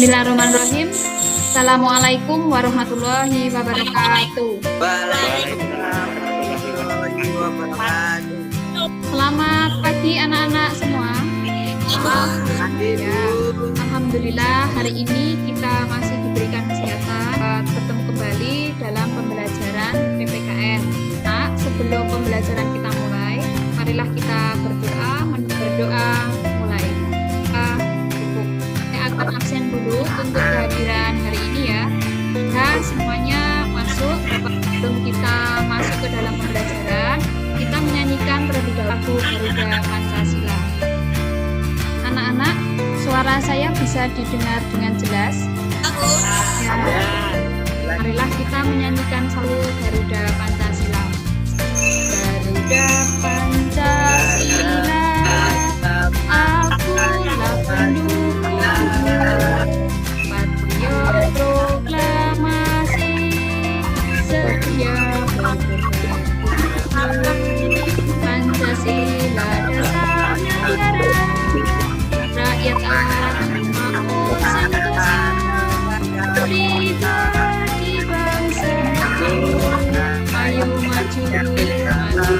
Bismillahirrahmanirrahim. Assalamualaikum warahmatullahi wabarakatuh. Waalaikumsalam warahmatullahi wabarakatuh. Selamat pagi anak-anak semua. Ya, Alhamdulillah hari ini kita masih diberikan kesehatan bertemu kembali dalam pembelajaran PPKN. Nah, sebelum pembelajaran kita mulai, marilah kita berdoa mulai. Saya akan absen dulu untuk kehadiran hari ini ya. Dan semuanya masuk. Sebelum kita masuk ke dalam pembelajaran, kita menyanyikan terlebih dahulu Garuda Pancasila. Anak-anak, suara saya bisa didengar dengan jelas? Ya. Marilah kita menyanyikan selalu Garuda Pancasila. Garuda Pancasila, akulah pendukungmu. Patriot proklamasi, setia Pancasila dasar negara, rakyat akan mau sentosa, pribadi bangsa. Ayo maju, maju,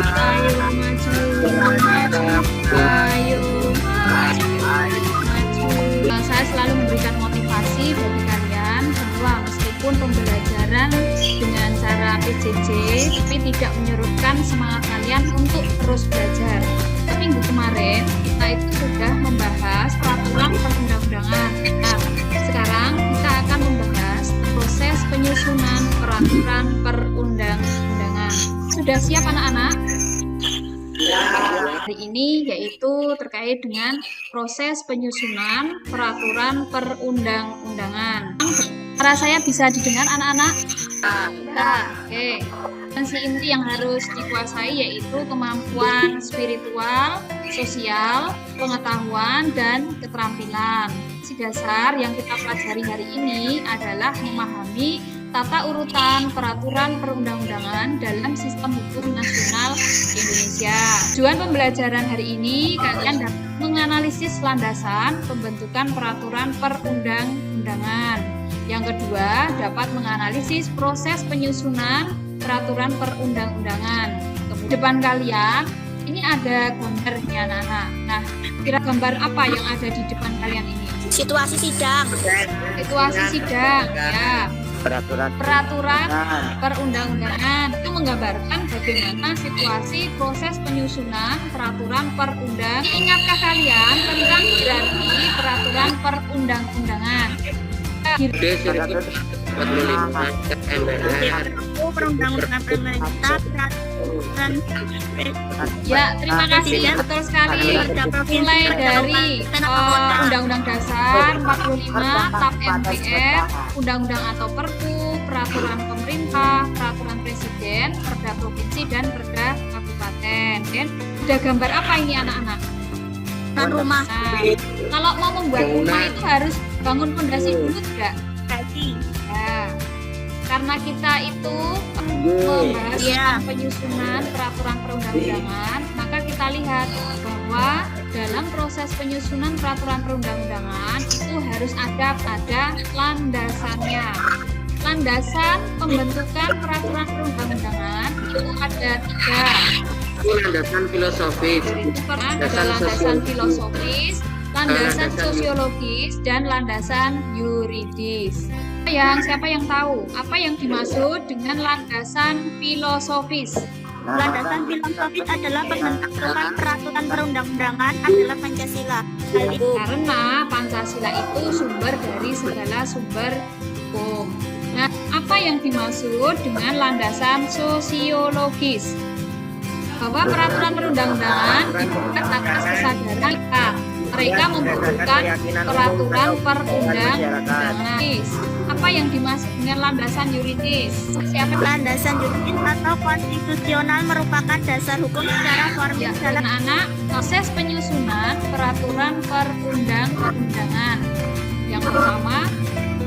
ayo maju, maju, ayo maju, maju. Saya selalu memberikan motivasi bagi kalian bahwa meskipun pembelajaran dengan cara PJJ, tapi tidak menyurutkan semangat kalian untuk terus belajar. Minggu kemarin kita itu sudah membahas peraturan perundang-undangan. Nah, sekarang kita akan membahas proses penyusunan peraturan perundang-undangan. Sudah siap anak-anak? Hari ini yaitu terkait dengan proses penyusunan peraturan perundang-undangan. Suara saya bisa didengar anak-anak? Nah, oke. Kompetensi inti yang harus dikuasai yaitu kemampuan spiritual, sosial, pengetahuan, dan keterampilan. Si dasar yang kita pelajari hari ini adalah memahami tata urutan peraturan perundang-undangan dalam sistem hukum nasional Indonesia. Tujuan pembelajaran hari ini kalian dapat menganalisis landasan pembentukan peraturan perundang-undangan. Yang kedua, dapat menganalisis proses penyusunan peraturan perundang-undangan. Kemudian depan kalian ini ada gambarnya anak-anak. Nah, kira gambar apa yang ada di depan kalian ini? Situasi sidang. Situasi sidang, ya. Peraturan perundang-undangan itu menggambarkan bagaimana situasi proses penyusunan peraturan perundang. Ingatkah kalian tentang hierarki peraturan perundang-undangan? Perundang-undangan pemerintah, peraturan. Ya, terima kasih. Betul sekali. Mulai dari Undang-Undang Dasar 45, TAP MPR, Undang-Undang atau Perpu, peraturan pemerintah, peraturan presiden, perda provinsi, dan perda kabupaten. Dan sudah gambar apa ini anak-anak? Dan rumah. Nah, kalau mau membuat rumah itu harus bangun fondasi dulu tidak? Ya. Karena kita itu membahas penyusunan peraturan perundang-undangan, maka kita lihat bahwa dalam proses penyusunan peraturan perundang-undangan itu harus ada landasannya. Landasan pembentukan peraturan perundang-undangan itu ada 3. Landasan filosofis, ada landasan filosofis, landasan sosiologis, dan landasan yuridis. Siapa yang tahu apa yang dimaksud dengan landasan filosofis? Landasan filosofis adalah pembentukan peraturan perundang-undangan adalah Pancasila. Karena Pancasila itu sumber dari segala sumber hukum. Nah, apa yang dimaksud dengan landasan sosiologis? Bahwa peraturan perundang-undangan dibuat atas kesadaran mereka membutuhkan peraturan perundang-undangan. Apa yang dimaksud dengan landasan yuridis? Siapa? Landasan yuridis atau konstitusional merupakan dasar hukum secara formil dalam anak proses penyusunan peraturan perundang-undangan. Yang pertama,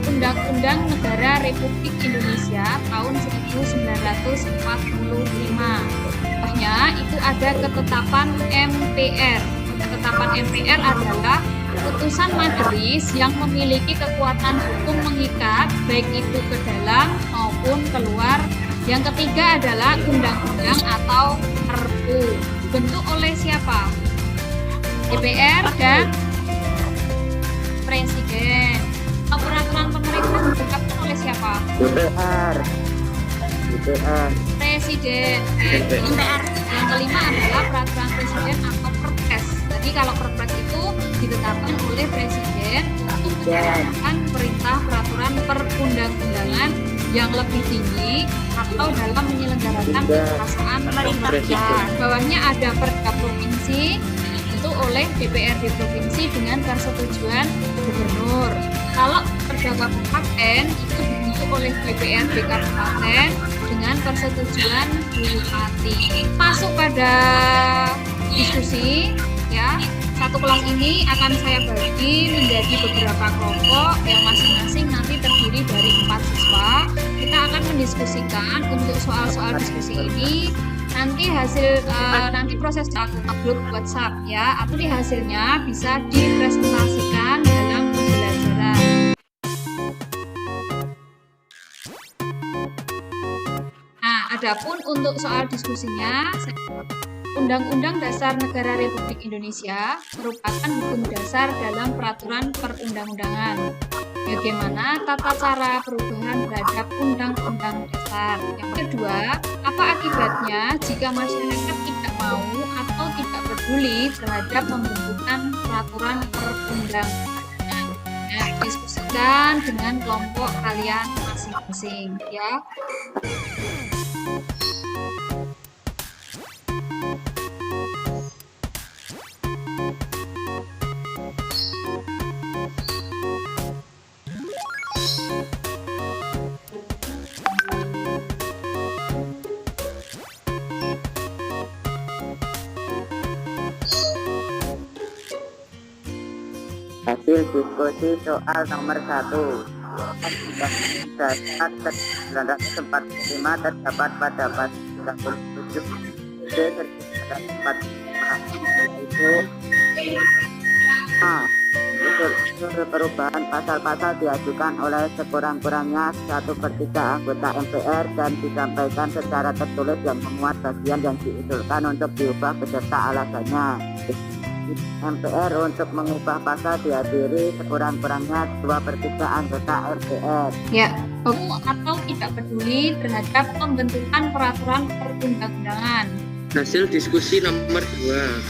Undang-Undang Negara Republik Indonesia tahun 1945. Itu ada ketetapan MPR. Ketetapan MPR adalah putusan majelis yang memiliki kekuatan hukum mengikat baik itu ke dalam maupun keluar. Yang ketiga adalah undang-undang atau Perpu. Dibentuk oleh siapa? DPR dan Presiden. Peraturan pemerintah ditetapkan oleh siapa? DPR. Presiden. DPR. Yang kelima adalah peraturan presiden atau Perpres. Jadi kalau Perpres itu ditetapkan oleh presiden untuk menjalankan perintah peraturan perundang-undangan yang lebih tinggi atau dalam menyelenggarakan kekuasaan pemerintah. Bawahnya ada Perda provinsi itu oleh DPRD provinsi dengan persetujuan gubernur. Kalau Perda kabupaten itu dibentuk oleh DPRD kabupaten dengan persetujuan bupati. Masuk pada diskusi ya. Satu kelas ini akan saya bagi menjadi beberapa kelompok yang masing-masing nanti terdiri dari 4 siswa. Kita akan mendiskusikan untuk soal-soal diskusi ini. Nanti hasil nanti proses grup WhatsApp ya. Nanti hasilnya bisa dipresentasikan dalam pembelajaran. Nah, adapun untuk soal diskusinya, Undang-Undang Dasar Negara Republik Indonesia merupakan hukum dasar dalam peraturan perundang-undangan. Bagaimana tata cara perubahan terhadap Undang-Undang Dasar? Yang kedua, apa akibatnya jika masyarakat tidak mau atau tidak peduli terhadap pembentukan peraturan perundang-undangan? Nah, diskusikan dengan kelompok kalian masing-masing, ya. Hasil diskusi soal nomor 1. Dasar 1945 terdapat pada pasal 37 terdapat itu usul perubahan pasal-pasal diajukan oleh sekurang-kurangnya 1/3 anggota MPR dan disampaikan secara tertulis yang memuat bagian yang diusulkan untuk diubah beserta alasannya. MPR untuk mengubah pasal dihadiri sekurang-kurangnya 2/3 anggota MPR. Ya, atau tidak peduli terhadap pembentukan peraturan perundang-undangan. Hasil diskusi nomor 2.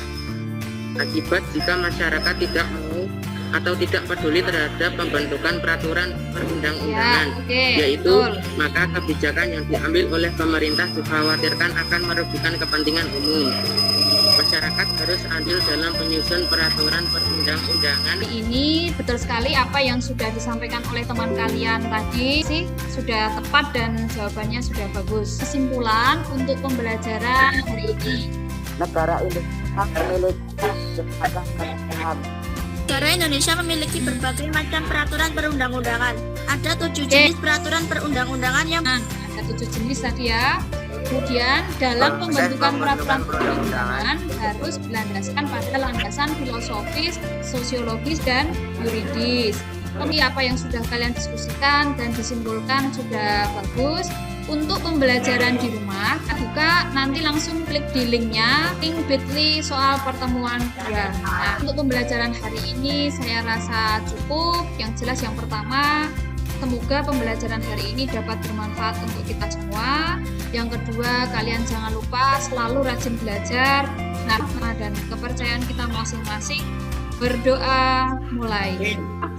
Akibat jika masyarakat tidak mau atau tidak peduli terhadap pembentukan peraturan perundang-undangan, yaitu maka kebijakan yang diambil oleh pemerintah dikhawatirkan akan merugikan kepentingan umum. Masyarakat harus andil dalam penyusun peraturan perundang-undangan. Ini betul sekali apa yang sudah disampaikan oleh teman kalian tadi sih sudah tepat dan jawabannya sudah bagus. Kesimpulan untuk pembelajaran hari ini. Negara Indonesia memiliki berbagai macam peraturan perundang-undangan. Ada 7 jenis peraturan perundang-undangan yang ada 7 jenis tadi ya. Kemudian dalam pembentukan peraturan perundang-undangan harus berlandaskan pada landasan filosofis, sosiologis, dan yuridis. Ini apa yang sudah kalian diskusikan dan disimpulkan sudah bagus. Untuk pembelajaran di rumah, juga nanti langsung klik di linknya, link bit.ly soal pertemuan 2. Nah, untuk pembelajaran hari ini saya rasa cukup. Yang jelas yang pertama, semoga pembelajaran hari ini dapat bermanfaat untuk kita semua. Yang kedua, kalian jangan lupa selalu rajin belajar. Nah, dan kepercayaan kita masing-masing. Berdoa mulai.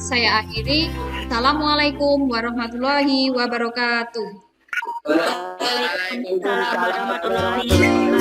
Saya akhiri. Assalamualaikum warahmatullahi wabarakatuh. Waalaikumsalam warahmatullahi wabarakatuh.